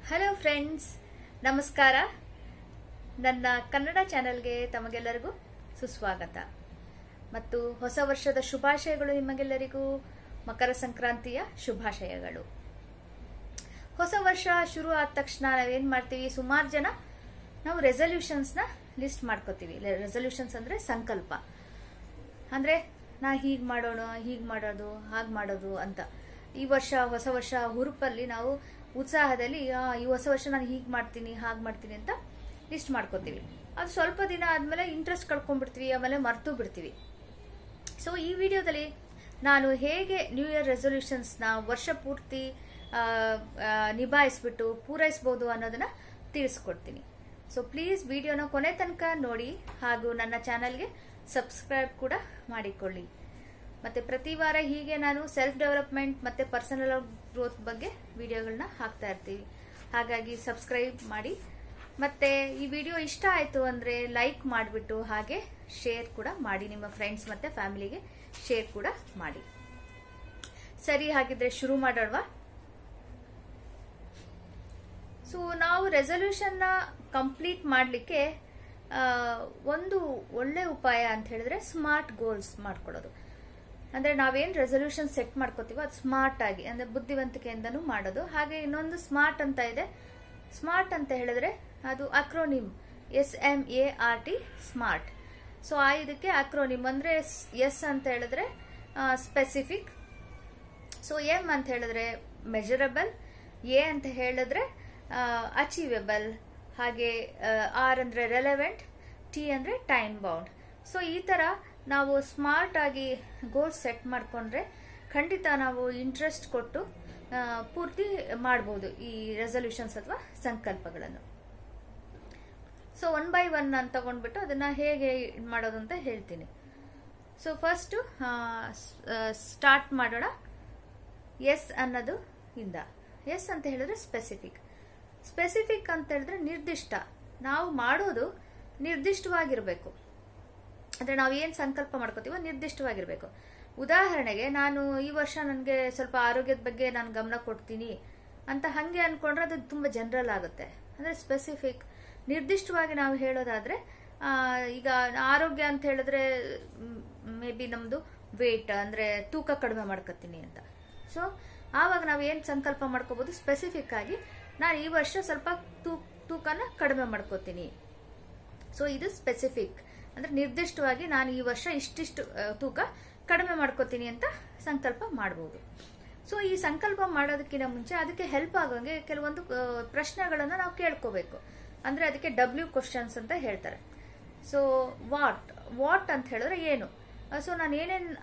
Hello friends, ನಮಸ್ಕಾರ. ನನ್ನ ಕನ್ನಡ ಚಾನೆಲ್ಗೆ ತಮಗೆಲ್ಲರಿಗೂ ಸುಸ್ವಾಗತ ಮತ್ತು ಹೊಸ ವರ್ಷದ ಶುಭಾಶಯಗಳು. ನಿಮಗೆಲ್ಲರಿಗೂ ಮಕರ ಸಂಕ್ರಾಂತಿಯ ಶುಭಾಶಯಗಳು. ಹೊಸ ವರ್ಷ ಶುರು ಆದ ತಕ್ಷಣ ನಾವೇನು ಮಾಡ್ತೀವಿ, ಸುಮಾರು ಜನ ನಾವು ರೆಸಲ್ಯೂಷನ್ಸ್ನ ಲಿಸ್ಟ್ ಮಾಡ್ಕೋತೀವಿ. ರೆಸಲ್ಯೂಷನ್ಸ್ ಅಂದರೆ ಸಂಕಲ್ಪ, ಅಂದರೆ ನಾ ಹೀಗೆ ಮಾಡೋಣ, ಹೀಗೆ ಮಾಡೋದು, ಹಾಗೆ ಮಾಡೋದು ಅಂತ. ಈ ವರ್ಷ ಹೊಸ ವರ್ಷ ಹುರುಪಲ್ಲಿ ನಾವು ಉತ್ಸಾಹದಲ್ಲಿ ಈ ಹೊಸ ವರ್ಷ ನಾನು ಹೀಗೆ ಮಾಡ್ತೀನಿ, ಹಾಗೆ ಮಾಡ್ತೀನಿ ಅಂತ ಲಿಸ್ಟ್ ಮಾಡ್ಕೋತೀವಿ. ಅದು ಸ್ವಲ್ಪ ದಿನ ಆದಮೇಲೆ ಇಂಟ್ರೆಸ್ಟ್ ಕಳ್ಕೊಂಡ್ಬಿಡ್ತೀವಿ, ಆಮೇಲೆ ಮರೆತು ಬಿಡ್ತೀವಿ. ಸೊ ಈ ವಿಡಿಯೋದಲ್ಲಿ ನಾನು ಹೇಗೆ ನ್ಯೂ ಇಯರ್ ರೆಸಲ್ಯೂಷನ್ಸ್ನ ವರ್ಷ ಪೂರ್ತಿ ನಿಭಾಯಿಸ್ಬಿಟ್ಟು ಪೂರೈಸ್ಬೋದು ಅನ್ನೋದನ್ನ ತಿಳಿಸ್ಕೊಡ್ತೀನಿ. ಸೊ ಪ್ಲೀಸ್ ವಿಡಿಯೋನ ಕೊನೆ ತನಕ ನೋಡಿ, ಹಾಗೂ ನನ್ನ ಚಾನಲ್ಗೆ ಸಬ್ಸ್ಕ್ರೈಬ್ ಕೂಡ ಮಾಡಿಕೊಳ್ಳಿ. ಮತ್ತೆ ಪ್ರತಿ ವಾರ ಹೀಗೆ ನಾನು ಸೆಲ್ಫ್ ಡೆವಲಪ್ಮೆಂಟ್ ಮತ್ತೆ ಪರ್ಸನಲ್ ಗ್ರೋತ್ ಬಗ್ಗೆ ವಿಡಿಯೋಗಳನ್ನ ಹಾಕ್ತಾ ಇರ್ತೀವಿ. ಹಾಗಾಗಿ ಸಬ್ಸ್ಕ್ರೈಬ್ ಮಾಡಿ. ಮತ್ತೆ ಈ ವಿಡಿಯೋ ಇಷ್ಟ ಆಯ್ತು ಅಂದ್ರೆ ಲೈಕ್ ಮಾಡಿಬಿಟ್ಟು ಹಾಗೆ ಶೇರ್ ಕೂಡ ಮಾಡಿ, ನಿಮ್ಮ ಫ್ರೆಂಡ್ಸ್ ಮತ್ತೆ ಫ್ಯಾಮಿಲಿಗೆ ಶೇರ್ ಕೂಡ ಮಾಡಿ. ಸರಿ, ಹಾಗಿದ್ರೆ ಶುರು ಮಾಡೋಣವಾ? ಸೊ ನಾವು ರೆಸಲ್ಯೂಷನ್ನ ಕಂಪ್ಲೀಟ್ ಮಾಡಲಿಕ್ಕೆ ಒಂದು ಒಳ್ಳೆ ಉಪಾಯ ಅಂತ ಹೇಳಿದ್ರೆ ಸ್ಮಾರ್ಟ್ ಗೋಲ್ಸ್ ಮಾಡ್ಕೊಳ್ಳೋದು. ಅಂದ್ರೆ ನಾವೇನು ರೆಸಲ್ಯೂಷನ್ ಸೆಟ್ ಮಾಡ್ಕೋತೀವೋ ಅದು ಸ್ಮಾರ್ಟ್ ಆಗಿ, ಅಂದ್ರೆ ಬುದ್ಧಿವಂತಿಕೆಯಿಂದನೂ ಮಾಡೋದು. ಹಾಗೆ ಇನ್ನೊಂದು ಸ್ಮಾರ್ಟ್ ಅಂತ ಇದೆ. ಸ್ಮಾರ್ಟ್ ಅಂತ ಹೇಳಿದ್ರೆ ಅದು ಅಕ್ರೋನಿಮ್, SMART, ಸ್ಮಾರ್ಟ್. ಸೊ ಇದಕ್ಕೆ ಅಕ್ರೋನಿಮ್ ಅಂದ್ರೆ ಎಸ್ ಅಂತ ಹೇಳಿದ್ರೆ ಸ್ಪೆಸಿಫಿಕ್, ಸೊ ಎಂ ಅಂತ ಹೇಳಿದ್ರೆ ಮೆಜರಬಲ್, ಎ ಅಂತ ಹೇಳಿದ್ರೆ ಅಚೀವೆಬಲ್, ಹಾಗೆ ಆರ್ ಅಂದ್ರೆ ರೆಲೆವೆಂಟ್, ಟಿ ಅಂದ್ರೆ ಟೈಮ್ ಬೌಂಡ್. ಸೊ ಈ ತರ ನಾವು ಸ್ಮಾರ್ಟ್ ಆಗಿ ಗೋಲ್ಸ್ ಸೆಟ್ ಮಾಡ್ಕೊಂಡ್ರೆ ಖಂಡಿತ ನಾವು ಇಂಟ್ರೆಸ್ಟ್ ಕೊಟ್ಟು ಪೂರ್ತಿ ಮಾಡಬಹುದು ಈ ರೆಸಲ್ಯೂಷನ್ಸ್ ಅಥವಾ ಸಂಕಲ್ಪಗಳನ್ನು. ಸೊ 1 by 1 ಅಂತ ತಗೊಂಡ್ಬಿಟ್ಟು ಅದನ್ನ ಹೇಗೆ ಮಾಡೋದು ಅಂತ ಹೇಳ್ತೀನಿ. ಸೊ ಫಸ್ಟ್ ಸ್ಟಾರ್ಟ್ ಮಾಡೋಣ ಎಸ್ ಅನ್ನೋದು ಇಂದ. ಎಸ್ ಅಂತ ಹೇಳಿದ್ರೆ ಸ್ಪೆಸಿಫಿಕ್. ಸ್ಪೆಸಿಫಿಕ್ ಅಂತ ಹೇಳಿದ್ರೆ ನಿರ್ದಿಷ್ಟ. ನಾವು ಮಾಡೋದು ನಿರ್ದಿಷ್ಟವಾಗಿರ್ಬೇಕು. ಅಂದ್ರೆ ನಾವು ಏನ್ ಸಂಕಲ್ಪ ಮಾಡ್ಕೋತೀವೋ ನಿರ್ದಿಷ್ಟವಾಗಿರ್ಬೇಕು. ಉದಾಹರಣೆಗೆ, ನಾನು ಈ ವರ್ಷ ನನಗೆ ಸ್ವಲ್ಪ ಆರೋಗ್ಯದ ಬಗ್ಗೆ ನಾನು ಗಮನ ಕೊಡ್ತೀನಿ ಅಂತ ಹಂಗೆ ಅನ್ಕೊಂಡ್ರೆ ಅದು ತುಂಬಾ ಜನರಲ್ ಆಗುತ್ತೆ. ಅಂದ್ರೆ ಸ್ಪೆಸಿಫಿಕ್, ನಿರ್ದಿಷ್ಟವಾಗಿ ನಾವು ಹೇಳೋದಾದ್ರೆ, ಈಗ ಆರೋಗ್ಯ ಅಂತ ಹೇಳಿದ್ರೆ ಮೇ ಬಿ ನಮ್ದು ವೇಟ್ ಅಂದ್ರೆ ತೂಕ ಕಡಿಮೆ ಮಾಡ್ಕೋತೀನಿ ಅಂತ. ಸೊ ಆವಾಗ ನಾವು ಏನ್ ಸಂಕಲ್ಪ ಮಾಡ್ಕೋಬಹುದು, ಸ್ಪೆಸಿಫಿಕ್ ಆಗಿ ನಾನು ಈ ವರ್ಷ ಸ್ವಲ್ಪ ತೂಕನ ಕಡಿಮೆ ಮಾಡ್ಕೋತೀನಿ. ಸೊ ಇದು ಸ್ಪೆಸಿಫಿಕ್, ಅಂದ್ರೆ ನಿರ್ದಿಷ್ಟವಾಗಿ ನಾನು ಈ ವರ್ಷ ಇಷ್ಟಿಷ್ಟು ತೂಕ ಕಡಿಮೆ ಮಾಡ್ಕೋತೀನಿ ಅಂತ ಸಂಕಲ್ಪ ಮಾಡಬಹುದು. ಸೊ ಈ ಸಂಕಲ್ಪ ಮಾಡೋದಕ್ಕಿಂತ ಮುಂಚೆ ಅದಕ್ಕೆ ಹೆಲ್ಪ್ ಆಗೋಂಗೆ ಕೆಲವೊಂದು ಪ್ರಶ್ನೆಗಳನ್ನ ನಾವು ಕೇಳ್ಕೋಬೇಕು. ಅಂದ್ರೆ ಅದಕ್ಕೆ W ಕ್ವಶನ್ಸ್ ಅಂತ ಹೇಳ್ತಾರೆ. ಸೊ ವಾಟ್ ಅಂತ ಹೇಳಿದ್ರೆ ಏನು, ಸೊ ನಾನು ಏನೇನು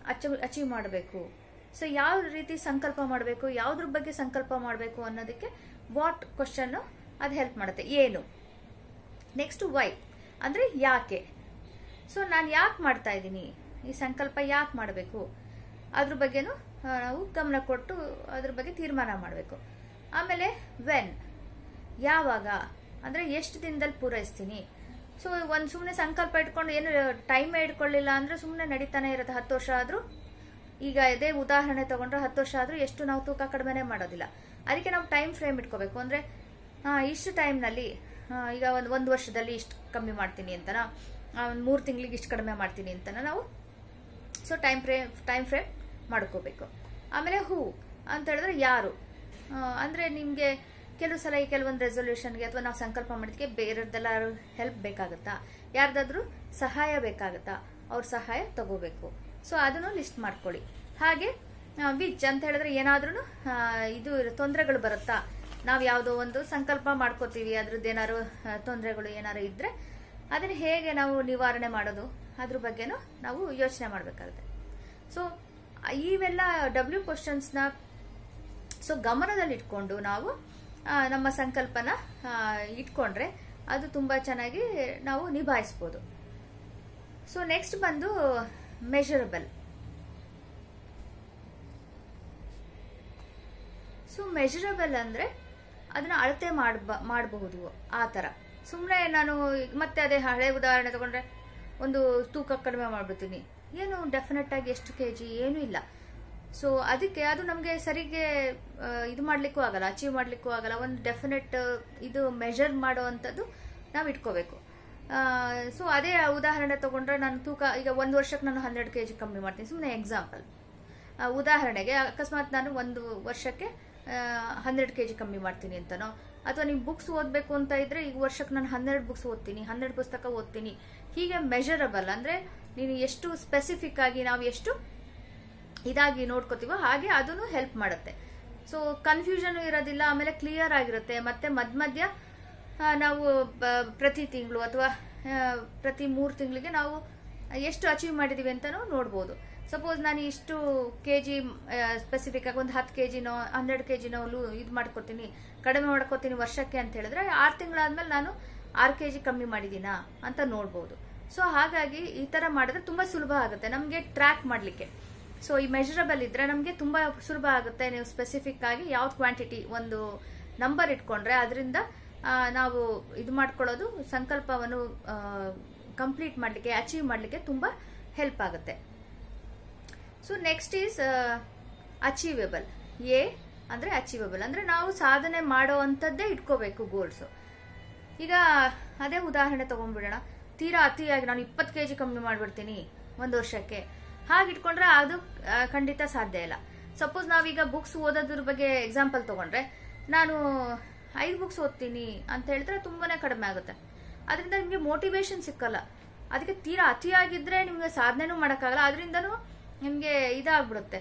ಅಚೀವ್ ಮಾಡಬೇಕು, ಸೊ ಯಾವ ರೀತಿ ಸಂಕಲ್ಪ ಮಾಡಬೇಕು, ಯಾವ್ದ್ರ ಬಗ್ಗೆ ಸಂಕಲ್ಪ ಮಾಡಬೇಕು ಅನ್ನೋದಕ್ಕೆ ವಾಟ್ ಕ್ವಶನ್ ಅದು ಹೆಲ್ಪ್ ಮಾಡುತ್ತೆ. ಏನು. ನೆಕ್ಸ್ಟ್ ವೈ ಅಂದ್ರೆ ಯಾಕೆ. ಸೊ ನಾನು ಯಾಕೆ ಮಾಡ್ತಾ ಇದ್ದೀನಿ, ಈ ಸಂಕಲ್ಪ ಯಾಕೆ ಮಾಡಬೇಕು, ಅದ್ರ ಬಗ್ಗೆನೂ ನಾವು ಗಮನ ಕೊಟ್ಟು ಅದ್ರ ಬಗ್ಗೆ ತೀರ್ಮಾನ ಮಾಡಬೇಕು. ಆಮೇಲೆ ವೆನ್, ಯಾವಾಗ ಅಂದ್ರೆ ಎಷ್ಟು ದಿನದಲ್ಲಿ ಪೂರೈಸ್ತೀನಿ. ಸೊ ಒಂದು ಸುಮ್ಮನೆ ಸಂಕಲ್ಪ ಇಟ್ಕೊಂಡು ಏನು ಟೈಮ್ ಇಟ್ಕೊಳ್ಳಿಲ್ಲ ಅಂದ್ರೆ ಸುಮ್ಮನೆ ನಡೀತಾನೆ ಇರುತ್ತೆ. 10 ವರ್ಷ ಆದ್ರೂ, ಈಗ ಇದೇ ಉದಾಹರಣೆ ತಗೊಂಡ್ರೆ 10 ವರ್ಷ ಆದ್ರೂ ಎಷ್ಟು ನಾವು ತೂಕ ಕಡಿಮೆನೆ ಮಾಡೋದಿಲ್ಲ. ಅದಕ್ಕೆ ನಾವು ಟೈಮ್ ಫ್ರೇಮ್ ಇಟ್ಕೋಬೇಕು. ಅಂದ್ರೆ ಇಷ್ಟು ಟೈಮ್ನಲ್ಲಿ, ಈಗ ಒಂದು ವರ್ಷದಲ್ಲಿ ಇಷ್ಟು ಕಮ್ಮಿ ಮಾಡ್ತೀನಿ ಅಂತನಾ, 3 ತಿಂಗಳಿಗೆ ಇಷ್ಟು ಕಡಿಮೆ ಮಾಡ್ತೀನಿ ಅಂತನ ನಾವು ಸೊ ಟೈಮ್ ಫ್ರೇಮ್ ಮಾಡ್ಕೋಬೇಕು. ಆಮೇಲೆ ಹೂ ಅಂತ ಹೇಳಿದ್ರೆ ಯಾರು, ಅಂದ್ರೆ ನಿಮ್ಗೆ ಕೆಲವು ಸಲ ಕೆಲವೊಂದು ರೆಸಲ್ಯೂಷನ್ಗೆ ಅಥವಾ ನಾವು ಸಂಕಲ್ಪ ಮಾಡಿದ್ಕೆ ಬೇರೆದೆಲ್ಲ ಹೆಲ್ಪ್ ಬೇಕಾಗುತ್ತಾ, ಯಾರ್ದಾದ್ರೂ ಸಹಾಯ ಬೇಕಾಗುತ್ತಾ, ಅವ್ರ ಸಹಾಯ ತಗೋಬೇಕು. ಸೊ ಅದನ್ನು ಲಿಸ್ಟ್ ಮಾಡ್ಕೊಳ್ಳಿ. ಹಾಗೆ ವಿಚ್ ಅಂತ ಹೇಳಿದ್ರೆ ಏನಾದ್ರೂ ಇದು ತೊಂದರೆಗಳು ಬರುತ್ತಾ, ನಾವು ಯಾವುದೋ ಒಂದು ಸಂಕಲ್ಪ ಮಾಡ್ಕೋತೀವಿ, ಅದ್ರದ್ದು ಏನಾದ್ರು ತೊಂದರೆಗಳು ಏನಾರು ಇದ್ರೆ ಅದನ್ನ ಹೇಗೆ ನಾವು ನಿವಾರಣೆ ಮಾಡೋದು, ಅದ್ರ ಬಗ್ಗೆನೂ ನಾವು ಯೋಚನೆ ಮಾಡಬೇಕಾಗುತ್ತೆ. ಸೊ ಇವೆಲ್ಲ W ಕ್ವಶನ್ಸ್ನ ಸೊ ಗಮನದಲ್ಲಿ ಇಟ್ಕೊಂಡು ನಾವು ನಮ್ಮ ಸಂಕಲ್ಪನ ಇಟ್ಕೊಂಡ್ರೆ ಅದು ತುಂಬಾ ಚೆನ್ನಾಗಿ ನಾವು ನಿಭಾಯಿಸ್ಬೋದು. ಸೊ ನೆಕ್ಸ್ಟ್ ಬಂದು ಮೆಜರಬಲ್. ಸೊ ಮೆಜರಬಲ್ ಅಂದ್ರೆ ಅದನ್ನ ಅಳತೆ ಮಾಡಬಹುದು. ಆ ತರ ಸುಮ್ಮನೆ ನಾನು ಮತ್ತೆ ಅದೇ ಹಳೆ ಉದಾಹರಣೆ ತಗೊಂಡ್ರೆ, ಒಂದು ತೂಕ ಕಡಿಮೆ ಮಾಡ್ಬಿಡ್ತೀನಿ, ಏನು ಡೆಫಿನೆಟ್ ಆಗಿ ಎಷ್ಟು kg ಏನೂ ಇಲ್ಲ. ಸೊ ಅದಕ್ಕೆ ಅದು ನಮಗೆ ಸರಿಗೆ ಇದು ಮಾಡ್ಲಿಕ್ಕೂ ಆಗಲ್ಲ, ಅಚೀವ್ ಮಾಡ್ಲಿಕ್ಕೂ ಆಗಲ್ಲ. ಒಂದು ಡೆಫಿನೆಟ್ ಇದು ಮೆಜರ್ ಮಾಡುವಂಥದ್ದು ನಾವು ಇಟ್ಕೋಬೇಕು. ಸೊ ಅದೇ ಉದಾಹರಣೆ ತಗೊಂಡ್ರೆ, ನಾನು ತೂಕ ಈಗ 1 ವರ್ಷಕ್ಕೆ ನಾನು 12 kg ಕಮ್ಮಿ ಮಾಡ್ತೀನಿ, ಸುಮ್ಮನೆ ಎಕ್ಸಾಂಪಲ್. ಉದಾಹರಣೆಗೆ ಅಕಸ್ಮಾತ್ ನಾನು 1 ವರ್ಷಕ್ಕೆ 12 kg ಕಮ್ಮಿ ಮಾಡ್ತೀನಿ ಅಂತನೋ, ಅಥವಾ ನೀವು ಬುಕ್ಸ್ ಓದಬೇಕು ಅಂತ ಇದ್ರೆ ಈಗ ವರ್ಷಕ್ಕೆ ನಾನು 12 ಬುಕ್ಸ್ ಓದ್ತೀನಿ, 12 ಪುಸ್ತಕ ಓದ್ತೀನಿ, ಹೀಗೆ ಮೆಜರಬಲ್ ಅಂದ್ರೆ ನೀನು ಎಷ್ಟು ಸ್ಪೆಸಿಫಿಕ್ ಆಗಿ ನಾವು ಎಷ್ಟು ಇದಾಗಿ ನೋಡ್ಕೋತೀವೋ ಹಾಗೆ ಅದನ್ನು ಹೆಲ್ಪ್ ಮಾಡುತ್ತೆ. ಸೊ ಕನ್ಫ್ಯೂಷನ್ ಇರೋದಿಲ್ಲ, ಆಮೇಲೆ ಕ್ಲಿಯರ್ ಆಗಿರುತ್ತೆ. ಮತ್ತೆ ಮಧ್ಯ ನಾವು ಪ್ರತಿ ತಿಂಗಳು ಅಥವಾ ಪ್ರತಿ 3 ತಿಂಗಳಿಗೆ ನಾವು ಎಷ್ಟು ಅಚೀವ್ ಮಾಡಿದೀವಿ ಅಂತಾನು ನೋಡ್ಬೋದು. ಸಪೋಸ್ ನಾನು ಇಷ್ಟು kg ಸ್ಪೆಸಿಫಿಕ್ ಆಗಿ ಒಂದು 10 kgನೋ 12 kgನೋ ಇದು ಮಾಡ್ಕೋತೀನಿ, ಕಡಿಮೆ ಮಾಡ್ಕೋತೀನಿ ವರ್ಷಕ್ಕೆ ಅಂತ ಹೇಳಿದ್ರೆ 6 ತಿಂಗಳಾದ್ಮೇಲೆ ನಾನು 6 kg ಕಮ್ಮಿ ಮಾಡಿದೀನಾ ಅಂತ ನೋಡ್ಬೋದು. ಸೊ ಹಾಗಾಗಿ ಈ ತರ ಮಾಡಿದ್ರೆ ತುಂಬಾ ಸುಲಭ ಆಗುತ್ತೆ ನಮ್ಗೆ ಟ್ರ್ಯಾಕ್ ಮಾಡ್ಲಿಕ್ಕೆ. ಸೊ ಈ ಮೆಜರಬಲ್ ಇದ್ರೆ ನಮ್ಗೆ ತುಂಬಾ ಸುಲಭ ಆಗುತ್ತೆ. ನೀವು ಸ್ಪೆಸಿಫಿಕ್ ಆಗಿ ಯಾವ್ದು ಕ್ವಾಂಟಿಟಿ ಒಂದು ನಂಬರ್ ಇಟ್ಕೊಂಡ್ರೆ ಅದರಿಂದ ನಾವು ಇದು ಮಾಡ್ಕೊಳ್ಳೋದು, ಸಂಕಲ್ಪವನ್ನು ಕಂಪ್ಲೀಟ್ ಮಾಡ್ಲಿಕ್ಕೆ, ಅಚೀವ್ ಮಾಡ್ಲಿಕ್ಕೆ ತುಂಬಾ ಹೆಲ್ಪ್ ಆಗುತ್ತೆ. So next is achievable. A ಅಂದ್ರೆ ಅಚೀವೇಬಲ್ ಅಂದ್ರೆ ನಾವು ಸಾಧನೆ ಮಾಡೋ ಅಂತದ್ದೇ ಇಟ್ಕೋಬೇಕು ಗೋಲ್ಸ್. ಈಗ ಅದೇ ಉದಾಹರಣೆ ತಗೊಂಡ್ಬಿಡೋಣ. ತೀರಾ ಅತಿಯಾಗಿ ನಾನು 20 kg ಕಮ್ಮಿ ಮಾಡ್ಬಿಡ್ತೀನಿ 1 ವರ್ಷಕ್ಕೆ, ಹಾಗಿಟ್ಕೊಂಡ್ರೆ ಅದು ಖಂಡಿತ ಸಾಧ್ಯ ಇಲ್ಲ. ಸಪೋಸ್ ನಾವೀಗ ಬುಕ್ಸ್ ಓದೋದ್ರ ಬಗ್ಗೆ ಎಕ್ಸಾಂಪಲ್ ತಗೊಂಡ್ರೆ, ನಾನು 5 ಬುಕ್ಸ್ ಓದ್ತೀನಿ ಅಂತ ಹೇಳಿದ್ರೆ ತುಂಬಾನೇ ಕಡಿಮೆ ಆಗುತ್ತೆ. ಅದರಿಂದ ನಿಮ್ಗೆ ಮೋಟಿವೇಶನ್ ಸಿಕ್ಕಲ್ಲ. ಅದಕ್ಕೆ ತೀರಾ ಅತಿಯಾಗಿದ್ರೆ ನಿಮ್ಗೆ ಸಾಧನೆನೂ ಮಾಡೋಕ್ಕಾಗಲ್ಲ, ಅದರಿಂದನೂ ನಿಮ್ಗೆ ಇದಾಗ್ಬಿಡುತ್ತೆ,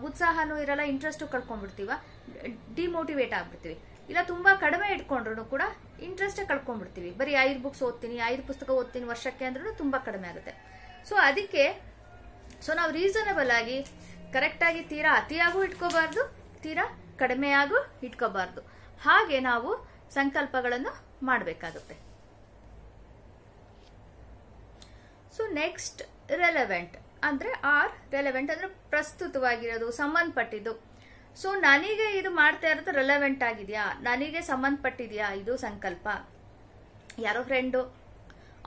ಉತ್ಸಾಹನೂ ಇರಲ್ಲ, ಇಂಟ್ರೆಸ್ಟು ಕಳ್ಕೊಂಡ್ಬಿಡ್ತೀವ, ಡಿಮೋಟಿವೇಟ್ ಆಗ್ಬಿಡ್ತೀವಿ. ಇಲ್ಲ ತುಂಬಾ ಕಡಿಮೆ ಇಟ್ಕೊಂಡ್ರು ಕೂಡ ಇಂಟ್ರೆಸ್ಟೇ ಕಳ್ಕೊಂಡ್ಬಿಡ್ತೀವಿ. ಬರೀ 5 ಬುಕ್ಸ್ ಓದ್ತೀನಿ, 5 ಪುಸ್ತಕ ಓದ್ತೀನಿ ವರ್ಷಕ್ಕೆ ಅಂದ್ರೂ ತುಂಬಾ ಕಡಿಮೆ ಆಗುತ್ತೆ. ಸೊ ಅದಕ್ಕೆ ನಾವು ರೀಸನಬಲ್ ಆಗಿ ಕರೆಕ್ಟ್ ಆಗಿ ತೀರಾ ಅತಿಯಾಗೂ ಇಟ್ಕೋಬಾರ್ದು, ತೀರಾ ಕಡಿಮೆಯಾಗೂ ಇಟ್ಕೋಬಾರ್ದು, ಹಾಗೆ ನಾವು ಸಂಕಲ್ಪಗಳನ್ನು ಮಾಡಬೇಕಾಗುತ್ತೆ. ಸೊ ನೆಕ್ಸ್ಟ್ ರೆಲೆವೆಂಟ್ ಅಂದ್ರೆ ರೆಲೆವೆಂಟ್ ಅಂದ್ರೆ ಪ್ರಸ್ತುತವಾಗಿರೋದು, ಸಂಬಂಧಪಟ್ಟಿದ್ದು. ಸೊ ನನಗೆ ಇದು ಮಾಡ್ತಾ ಇರೋದು ರೆಲೆವೆಂಟ್ ಆಗಿದೆಯಾ, ನನಗೆ ಸಂಬಂಧಪಟ್ಟಿದ್ಯಾ ಇದು ಸಂಕಲ್ಪ. ಯಾರೋ ಫ್ರೆಂಡು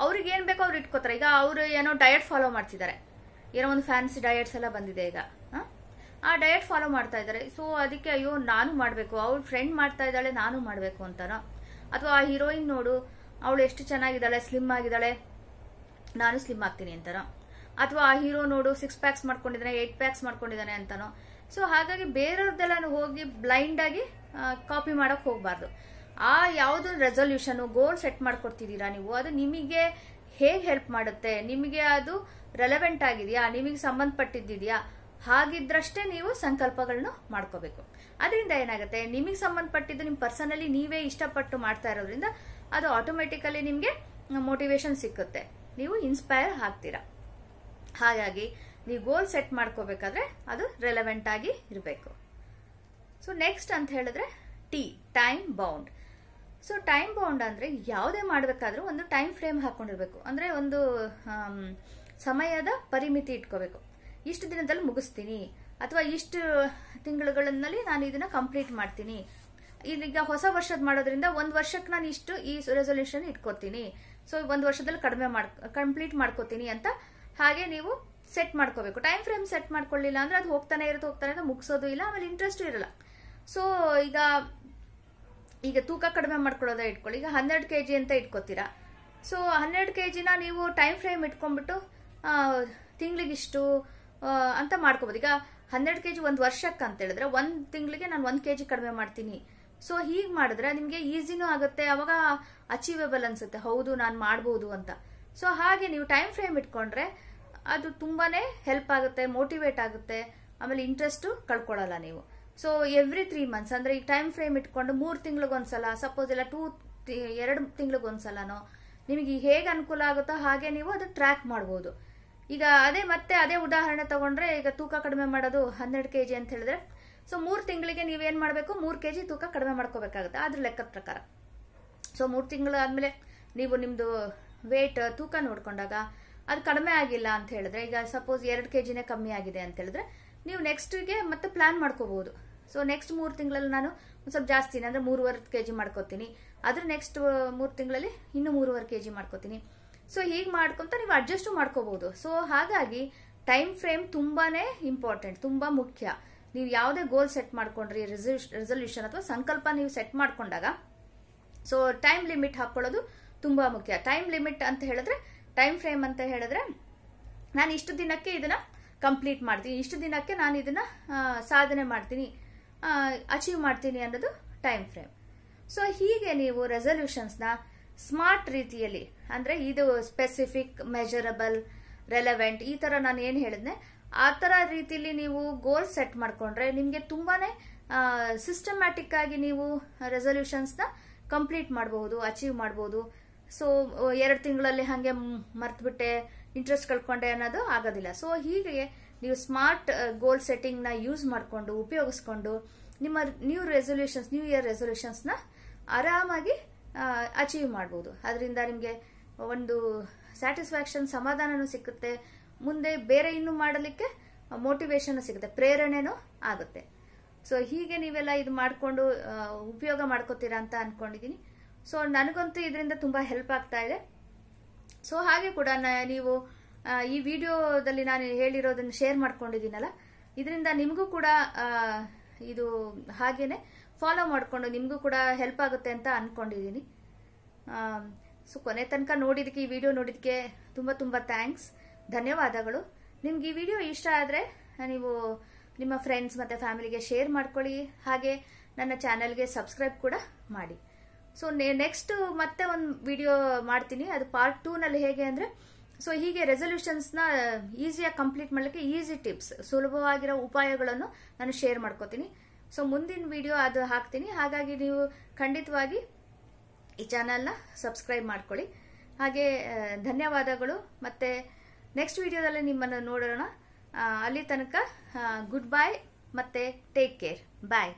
ಅವ್ರಿಗೆ ಏನ್ ಬೇಕೋ ಅವ್ರು ಇಟ್ಕೋತಾರೆ. ಈಗ ಅವ್ರು ಏನೋ ಡಯಟ್ ಫಾಲೋ ಮಾಡ್ತಿದ್ದಾರೆ, ಏನೋ ಒಂದು ಫ್ಯಾನ್ಸಿ ಡಯಟ್ಸ್ ಎಲ್ಲ ಬಂದಿದೆ ಈಗ, ಆ ಡಯಟ್ ಫಾಲೋ ಮಾಡ್ತಾ ಇದ್ದಾರೆ. ಸೊ ಅದಕ್ಕೆ ಅಯ್ಯೋ ನಾನು ಮಾಡಬೇಕು, ಅವ್ರ ಫ್ರೆಂಡ್ ಮಾಡ್ತಾ ಇದ್ದಾಳೆ ನಾನು ಮಾಡಬೇಕು ಅಂತಾನೋ, ಅಥವಾ ಆ ಹೀರೋಯಿನ್ ನೋಡು ಅವಳು ಎಷ್ಟು ಚೆನ್ನಾಗಿದ್ದಾಳೆ, ಸ್ಲಿಮ್ ಆಗಿದ್ದಾಳೆ, ನಾನು ಸ್ಲಿಮ್ ಆಗ್ತೀನಿ ಅಂತಾನೋ, ಅಥವಾ ಆ ಹೀರೋ ನೋಡು 6 ಪ್ಯಾಕ್ಸ್ ಮಾಡ್ಕೊಂಡಿದ್ದಾನೆ, 8 ಪ್ಯಾಕ್ಸ್ ಮಾಡ್ಕೊಂಡಿದ್ದಾನೆ ಅಂತಾನೋ. ಸೊ ಹಾಗಾಗಿ ಬೇರೆಯವ್ರದ್ದೆಲ್ಲ ಹೋಗಿ ಬ್ಲೈಂಡ್ ಆಗಿ ಕಾಪಿ ಮಾಡಕ್ ಹೋಗ್ಬಾರ್ದು. ಆ ಯಾವ್ದು ರೆಸೊಲ್ಯೂಷನ್ ಗೋಲ್ ಸೆಟ್ ಮಾಡ್ಕೊಡ್ತಿದ್ದೀರಾ ನೀವು, ಅದು ನಿಮಗೆ ಹೇಗೆ ಹೆಲ್ಪ್ ಮಾಡುತ್ತೆ, ನಿಮಗೆ ಅದು ರೆಲೆವೆಂಟ್ ಆಗಿದೆಯಾ, ನಿಮಗೆ ಸಂಬಂಧಪಟ್ಟಿದ್ದಿದ್ಯಾ, ಹಾಗಿದ್ರಷ್ಟೇ ನೀವು ಸಂಕಲ್ಪಗಳನ್ನ ಮಾಡ್ಕೋಬೇಕು. ಅದರಿಂದ ಏನಾಗುತ್ತೆ, ನಿಮಗೆ ಸಂಬಂಧಪಟ್ಟಿದ್ದು ನಿಮ್ ಪರ್ಸನಲಿ ನೀವೇ ಇಷ್ಟಪಟ್ಟು ಮಾಡ್ತಾ ಇರೋದ್ರಿಂದ ಅದು ಆಟೋಮೆಟಿಕಲಿ ನಿಮ್ಗೆ ಮೋಟಿವೇಶನ್ ಸಿಕ್ಕುತ್ತೆ, ನೀವು ಇನ್ಸ್ಪೈರ್ ಆಗ್ತೀರಾ. ಹಾಗಾಗಿ ನೀವು ಗೋಲ್ ಸೆಟ್ ಮಾಡ್ಕೋಬೇಕಾದ್ರೆ ಅದು ರೆಲೆವೆಂಟ್ ಆಗಿ ಇರಬೇಕು. ಸೊ ನೆಕ್ಸ್ಟ್ ಅಂತ ಹೇಳಿದ್ರೆ time bound. So time bound ಅಂದ್ರೆ ಯಾವುದೇ ಮಾಡ್ಬೇಕಾದ್ರೂ ಒಂದು ಟೈಮ್ ಫ್ರೇಮ್ ಹಾಕೊಂಡಿರ್ಬೇಕು. ಅಂದ್ರೆ ಒಂದು ಸಮಯದ ಪರಿಮಿತಿ ಇಟ್ಕೋಬೇಕು. ಇಷ್ಟು ದಿನದಲ್ಲಿ ಮುಗಿಸ್ತೀನಿ, ಅಥವಾ ಇಷ್ಟು ತಿಂಗಳುಗಳಲ್ಲಿ ನಾನು ಇದನ್ನ ಕಂಪ್ಲೀಟ್ ಮಾಡ್ತೀನಿ. ಈಗ ಹೊಸ ವರ್ಷದ ಮಾಡೋದ್ರಿಂದ 1 ವರ್ಷಕ್ಕೆ ನಾನು ಇಷ್ಟು ಈ ರೆಸೊಲ್ಯೂಷನ್ ಇಟ್ಕೋತೀನಿ, ಸೊ 1 ವರ್ಷದಲ್ಲಿ ಕಂಪ್ಲೀಟ್ ಮಾಡ್ಕೋತೀನಿ ಅಂತ ಹಾಗೆ ನೀವು ಸೆಟ್ ಮಾಡ್ಕೋಬೇಕು. ಟೈಮ್ ಫ್ರೇಮ್ ಸೆಟ್ ಮಾಡ್ಕೊಳ್ಳಿಲ್ಲ ಅಂದ್ರೆ ಅದು ಹೋಗ್ತಾನೆ ಇರುತ್ತೆ, ಮುಗಿಸೋದು ಇಲ್ಲ, ಆಮೇಲೆ ಇಂಟ್ರೆಸ್ಟು ಇರಲ್ಲ. ಸೊ ಈಗ ತೂಕ ಕಡಿಮೆ ಮಾಡ್ಕೊಳ್ಳೋದೇ ಇಟ್ಕೊಳ್ಳಿ. ಈಗ 12 kg ಅಂತ ಇಟ್ಕೋತೀರಾ. ಸೊ 12 kgನ ನೀವು ಟೈಮ್ ಫ್ರೇಮ್ ಇಟ್ಕೊಂಡ್ಬಿಟ್ಟು ತಿಂಗಳಿಗಿಷ್ಟು ಅಂತ ಮಾಡ್ಕೋಬಹುದು. ಈಗ 12 kg 1 ವರ್ಷಕ್ಕೆ ಅಂತ ಹೇಳಿದ್ರೆ 1 ತಿಂಗಳಿಗೆ ನಾನು 1 kg ಕಡಿಮೆ ಮಾಡ್ತೀನಿ. ಸೊ ಹೀಗೆ ಮಾಡಿದ್ರೆ ನಿಮ್ಗೆ ಈಸಿನೂ ಆಗುತ್ತೆ, ಅವಾಗ ಅಚೀವೇಬಲ್ ಅನ್ಸುತ್ತೆ, ಹೌದು ನಾನು ಮಾಡಬಹುದು ಅಂತ. ಸೊ ಹಾಗೆ ನೀವು ಟೈಮ್ ಫ್ರೇಮ್ ಇಟ್ಕೊಂಡ್ರೆ ಅದು ತುಂಬಾನೇ ಹೆಲ್ಪ್ ಆಗುತ್ತೆ, ಮೋಟಿವೇಟ್ ಆಗುತ್ತೆ, ಆಮೇಲೆ ಇಂಟ್ರೆಸ್ಟ್ ಕಳ್ಕೊಳ್ಳಲ್ಲ ನೀವು. ಸೊ ಎವ್ರಿ 3 ಮಂತ್ಸ್ ಅಂದ್ರೆ ಈಗ ಟೈಮ್ ಫ್ರೇಮ್ ಇಟ್ಕೊಂಡು 3 ತಿಂಗಳಿಗೊಂದ್ಸಲ, ಸಪೋಸ್ ಇಲ್ಲ 2 ತಿಂಗಳಿಗೊಂದ್ಸಲನೋ ನಿಮಗೆ ಹೇಗೆ ಅನುಕೂಲ ಆಗುತ್ತೋ ಹಾಗೆ ನೀವು ಅದು ಟ್ರ್ಯಾಕ್ ಮಾಡಬಹುದು. ಈಗ ಅದೇ ಉದಾಹರಣೆ ತಗೊಂಡ್ರೆ, ಈಗ ತೂಕ ಕಡಿಮೆ ಮಾಡೋದು 12 kg ಅಂತ ಹೇಳಿದ್ರೆ, ಸೊ 3 ತಿಂಗಳಿಗೆ ನೀವೇನ್ ಮಾಡಬೇಕು, 3 kg ತೂಕ ಕಡಿಮೆ ಮಾಡ್ಕೋಬೇಕಾಗುತ್ತೆ ಅದ್ರ ಲೆಕ್ಕದ ಪ್ರಕಾರ. ಸೊ 3 ತಿಂಗಳು ಆದ್ಮೇಲೆ ನೀವು ನಿಮ್ದು ವೇಟ್ ತೂಕ ನೋಡ್ಕೊಂಡಾಗ ಅದು ಕಡಿಮೆ ಆಗಿಲ್ಲ ಅಂತ ಹೇಳಿದ್ರೆ, ಈಗ ಸಪೋಸ್ 2 kgನೇ ಕಮ್ಮಿ ಆಗಿದೆ ಅಂತ ಹೇಳಿದ್ರೆ, ನೀವು ನೆಕ್ಸ್ಟ್ಗೆ ಮತ್ತೆ ಪ್ಲಾನ್ ಮಾಡ್ಕೋಬಹುದು. ಸೊ ನೆಕ್ಸ್ಟ್ 3 ತಿಂಗಳಲ್ಲಿ ನಾನು ಒಂದು ಸ್ವಲ್ಪ ಜಾಸ್ತಿನೇ ಅಂದ್ರೆ 3.5 kg ಮಾಡ್ಕೋತೀನಿ, ಅದ್ರ ನೆಕ್ಸ್ಟ್ 3 ತಿಂಗಳಲ್ಲಿ ಇನ್ನು 3.5 kg ಮಾಡ್ಕೋತೀನಿ. ಸೊ ಹೀಗೆ ಮಾಡ್ಕೊಂತ ನೀವು ಅಡ್ಜಸ್ಟ್ ಮಾಡ್ಕೋಬಹುದು. ಸೊ ಹಾಗಾಗಿ ಟೈಮ್ ಫ್ರೇಮ್ ತುಂಬಾನೇ ಇಂಪಾರ್ಟೆಂಟ್, ತುಂಬಾ ಮುಖ್ಯ. ನೀವು ಯಾವುದೇ ಗೋಲ್ ಸೆಟ್ ಮಾಡ್ಕೊಂಡ್ರಿ, ರೆಸಲ್ಯೂಷನ್ ಅಥವಾ ಸಂಕಲ್ಪ ನೀವು ಸೆಟ್ ಮಾಡ್ಕೊಂಡಾಗ ಸೊ ಟೈಮ್ ಲಿಮಿಟ್ ಹಾಕೊಳ್ಳೋದು ತುಂಬಾ ಮುಖ್ಯ. ಟೈಮ್ ಲಿಮಿಟ್ ಅಂತ ಹೇಳಿದ್ರೆ, ಟೈಮ್ ಫ್ರೇಮ್ ಅಂತ ಹೇಳಿದ್ರೆ, ನಾನು ಇಷ್ಟು ದಿನಕ್ಕೆ ಇದನ್ನ ಕಂಪ್ಲೀಟ್ ಮಾಡ್ತೀನಿ, ಇಷ್ಟು ದಿನಕ್ಕೆ ನಾನು ಇದನ್ನ ಸಾಧನೆ ಮಾಡ್ತೀನಿ, ಅಚೀವ್ ಮಾಡ್ತೀನಿ ಅನ್ನೋದು ಟೈಮ್ ಫ್ರೇಮ್. ಸೊ ಹೀಗೆ ನೀವು ರೆಸಲ್ಯೂಷನ್ಸ್ನ ಸ್ಮಾರ್ಟ್ ರೀತಿಯಲ್ಲಿ, ಅಂದ್ರೆ ಇದು ಸ್ಪೆಸಿಫಿಕ್, ಮೆಜರಬಲ್, ರೆಲೆವೆಂಟ್, ಈ ತರ ನಾನು ಏನು ಹೇಳಿದ್ನೆ ಆ ತರ ರೀತಿಯಲ್ಲಿ ನೀವು ಗೋಲ್ ಸೆಟ್ ಮಾಡ್ಕೊಂಡ್ರೆ ನಿಮ್ಗೆ ತುಂಬಾನೇ ಸಿಸ್ಟಮ್ಯಾಟಿಕ್ ಆಗಿ ನೀವು ರೆಸಲ್ಯೂಷನ್ಸ್ನ ಕಂಪ್ಲೀಟ್ ಮಾಡಬಹುದು, ಅಚೀವ್ ಮಾಡಬಹುದು. ಸೊ 2 ತಿಂಗಳಲ್ಲಿ ಹಾಗೆ ಮರ್ತ್ಬಿಟ್ಟೆ, ಇಂಟ್ರೆಸ್ಟ್ ಕಳ್ಕೊಂಡೆ ಅನ್ನೋದು ಆಗೋದಿಲ್ಲ. ಸೊ ಹೀಗೆ ನೀವು ಸ್ಮಾರ್ಟ್ ಗೋಲ್ ಸೆಟ್ಟಿಂಗ್ ನ ಯೂಸ್ ಮಾಡಿಕೊಂಡು, ಉಪಯೋಗಿಸ್ಕೊಂಡು ನಿಮ್ಮ ನ್ಯೂ ಇಯರ್ ರೆಸಲ್ಯೂಷನ್ಸ್ ನ ಆರಾಮಾಗಿ ಅಚೀವ್ ಮಾಡಬಹುದು. ಅದರಿಂದ ನಿಮಗೆ ಒಂದು ಸ್ಯಾಟಿಸ್ಫ್ಯಾಕ್ಷನ್, ಸಮಾಧಾನನೂ ಸಿಗುತ್ತೆ, ಮುಂದೆ ಬೇರೆ ಇನ್ನು ಮಾಡಲಿಕ್ಕೆ ಮೋಟಿವೇಶನ್ ಸಿಗುತ್ತೆ, ಪ್ರೇರಣೆನೂ ಆಗುತ್ತೆ. ಸೊ ಹೀಗೆ ನೀವೆಲ್ಲ ಇದು ಮಾಡಿಕೊಂಡು ಉಪಯೋಗ ಮಾಡ್ಕೋತೀರಾ ಅಂತ ಅನ್ಕೊಂಡಿದ್ದೀನಿ. ಸೊ ನನಗಂತೂ ಇದರಿಂದ ತುಂಬಾ ಹೆಲ್ಪ್ ಆಗ್ತಾ ಇದೆ. ಸೊ ಹಾಗೆ ಕೂಡ ನೀವು ಈ ವಿಡಿಯೋದಲ್ಲಿ ನಾನು ಹೇಳಿರೋದನ್ನ ಶೇರ್ ಮಾಡ್ಕೊಂಡಿದ್ದೀನಲ್ಲ, ಇದರಿಂದ ನಿಮಗೂ ಕೂಡ ಇದು ಹಾಗೇನೆ ಫಾಲೋ ಮಾಡಿಕೊಂಡು ನಿಮಗೂ ಕೂಡ ಹೆಲ್ಪ್ ಆಗುತ್ತೆ ಅಂತ ಅನ್ಕೊಂಡಿದ್ದೀನಿ. ಸೊ ಕೊನೆ ತನಕ ನೋಡಿದಕ್ಕೆ, ಈ ವಿಡಿಯೋ ನೋಡಿದಕ್ಕೆ ತುಂಬಾ ತುಂಬಾ ಥ್ಯಾಂಕ್ಸ್, ಧನ್ಯವಾದಗಳು. ನಿಮ್ಗೆ ಈ ವಿಡಿಯೋ ಇಷ್ಟ ಆದರೆ ನೀವು ನಿಮ್ಮ ಫ್ರೆಂಡ್ಸ್ ಮತ್ತೆ ಫ್ಯಾಮಿಲಿಗೆ ಶೇರ್ ಮಾಡ್ಕೊಳ್ಳಿ. ಹಾಗೆ ನನ್ನ ಚಾನೆಲ್ಗೆ ಸಬ್ಸ್ಕ್ರೈಬ್ ಕೂಡ ಮಾಡಿ. ಸೊ ನೆಕ್ಸ್ಟ್ ಮತ್ತೆ ಒಂದು ವಿಡಿಯೋ ಮಾಡ್ತೀನಿ, ಅದು ಪಾರ್ಟ್ 2 ನಲ್ಲಿ ಹೇಗೆ ಅಂದ್ರೆ, ಸೊ ಹೀಗೆ ರೆಸಲ್ಯೂಷನ್ಸ್ನ ಈಸಿಯಾಗಿ ಕಂಪ್ಲೀಟ್ ಮಾಡಲಿಕ್ಕೆ ಈಸಿ ಟಿಪ್ಸ್, ಸುಲಭವಾಗಿರೋ ಉಪಾಯಗಳನ್ನು ನಾನು ಶೇರ್ ಮಾಡ್ಕೋತೀನಿ. ಸೊ ಮುಂದಿನ ವಿಡಿಯೋ ಅದು ಹಾಕ್ತೀನಿ. ಹಾಗಾಗಿ ನೀವು ಖಂಡಿತವಾಗಿ ಈ ಚಾನಲ್ನ ಸಬ್ಸ್ಕ್ರೈಬ್ ಮಾಡ್ಕೊಳ್ಳಿ. ಹಾಗೆ ಧನ್ಯವಾದಗಳು. ಮತ್ತೆ ನೆಕ್ಸ್ಟ್ ವಿಡಿಯೋದಲ್ಲಿ ನಿಮ್ಮನ್ನು ನೋಡೋಣ. ಅಲ್ಲಿ ತನಕ ಗುಡ್ ಬೈ ಮತ್ತೆ ಟೇಕ್ ಕೇರ್. ಬಾಯ್.